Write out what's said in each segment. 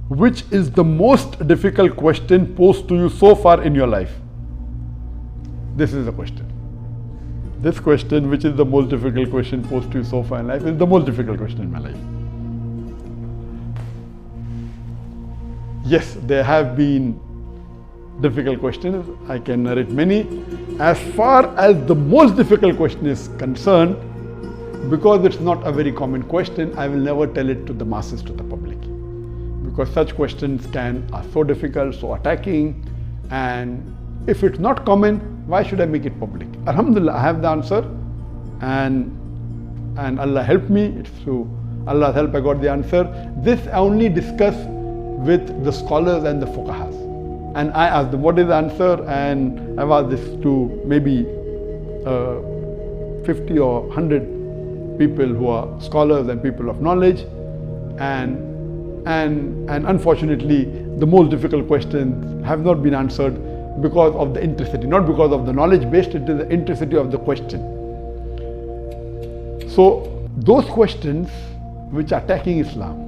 Which is the most difficult question posed to you so far in your life? This is the question. This question, which is the most difficult question posed to you so far in life, is the most difficult question in my life. Yes, there have been difficult questions. I can narrate many. As far as the most difficult question is concerned, because it's not a very common question, I will never tell it to the masses, to the public. Because such questions are so difficult, so attacking, and if it's not common, why should I make it public? Alhamdulillah, I have the answer, and Allah helped me. It's through Allah's help I got the answer. This I only discuss with the scholars and the fuqahas. And I asked them, what is the answer? And I've asked this to maybe 50 or 100 people who are scholars and people of knowledge. And unfortunately, the most difficult questions have not been answered because of the intricity, not because of the knowledge based, it is the intricity of the question. So those questions which are attacking Islam,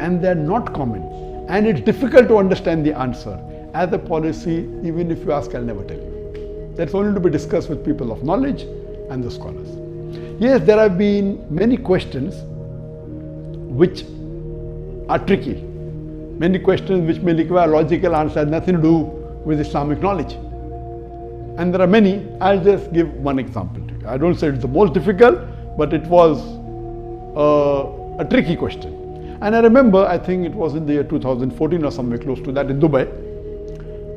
and they're not common, and it's difficult to understand the answer, as a policy, even if you ask, I'll never tell you. That's only to be discussed with people of knowledge and the scholars. Yes, there have been many questions which are tricky. Many questions which may require logical answer, has nothing to do with Islamic knowledge. And there are many. I'll just give one example to you. I don't say it's the most difficult, but it was a tricky question. And I remember, I think it was in the year 2014 or somewhere close to that in Dubai.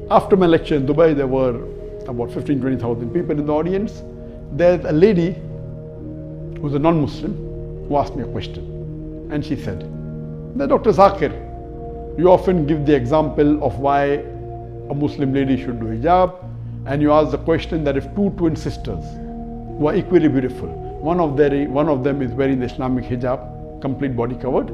After my lecture in Dubai, there were about 15,000-20,000 people in the audience. There's a lady who's a non-Muslim who asked me a question. And she said, Dr. Zakir, you often give the example of why a Muslim lady should do hijab, and you ask the question that if two twin sisters who are equally beautiful, one of them is wearing the Islamic hijab, complete body covered,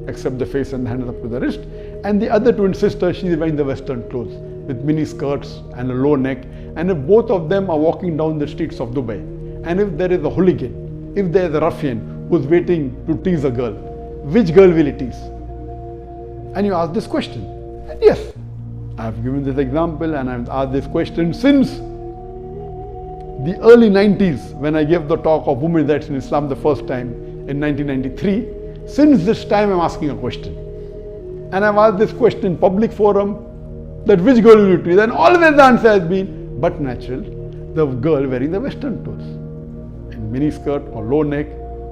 except the face and the hands up to the wrist, and the other twin sister, she is wearing the Western clothes with mini skirts and a low neck, and if both of them are walking down the streets of Dubai, and if there is a hooligan, if there is a ruffian who's waiting to tease a girl, which girl will he tease? And you ask this question. And yes, I have given this example and I've asked this question since the early 90s when I gave the talk of women's rights in Islam the first time in 1993. Since this time I'm asking a question. And I've asked this question in public forum that which girl will you tease? And always the answer has been, but natural, the girl wearing the Western clothes in mini skirt or low neck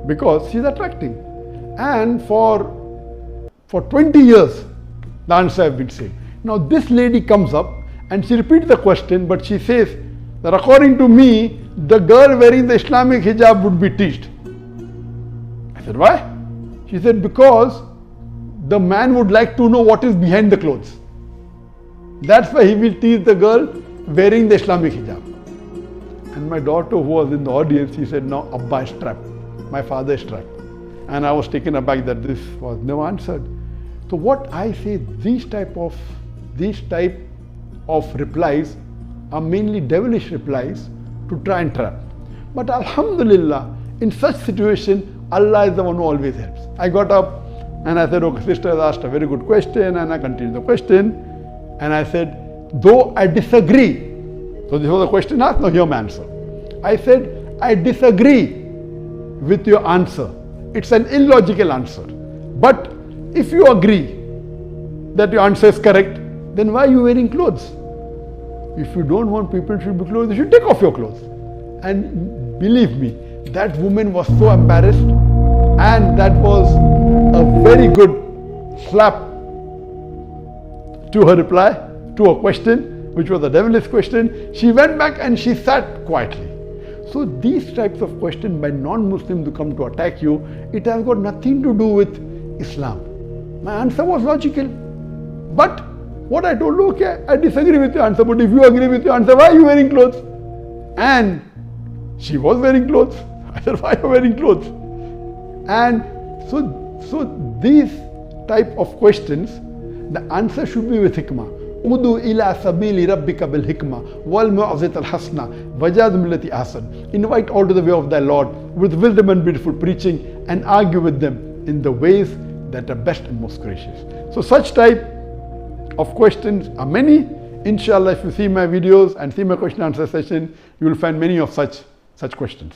because she's attracting. And for 20 years, the answer has been same. Now this lady comes up and she repeats the question, but she says that according to me, the girl wearing the Islamic hijab would be teased. I said, why? She said, because the man would like to know what is behind the clothes. That's why he will tease the girl wearing the Islamic hijab. And my daughter, who was in the audience, she said, no, Abba is trapped. My father is trapped. And I was taken aback that this was never answered. So what I say, these type of replies are mainly devilish replies to try and trap. But Alhamdulillah, in such situation, Allah is the one who always helps. I got up and I said, okay, sister has asked a very good question, and I continued the question. And I said, though I disagree. So this was a question asked, now hear my answer. I said, I disagree with your answer. It's an illogical answer. But if you agree that your answer is correct, then why are you wearing clothes? If you don't want people to be clothes, you should take off your clothes. And believe me, that woman was so embarrassed, and that was a very good slap to her reply, to her question, which was a devilish question. She went back and she sat quietly. So these types of questions by non-Muslims who come to attack you, it has got nothing to do with Islam. My answer was logical. But what I told her, okay, I disagree with your answer, but if you agree with your answer, why are you wearing clothes? And she was wearing clothes. I said, why are you wearing clothes? And so these type of questions, the answer should be with hikmah. Udu ila sabili rabbika bil hikmah wal mu'azat al hasna wajad millati ahsan. Invite all to the way of thy Lord with wisdom and beautiful preaching, and argue with them in the ways that are best and most gracious. So such type of questions are many. Inshallah, if you see my videos and see my question answer session, you will find many of such questions.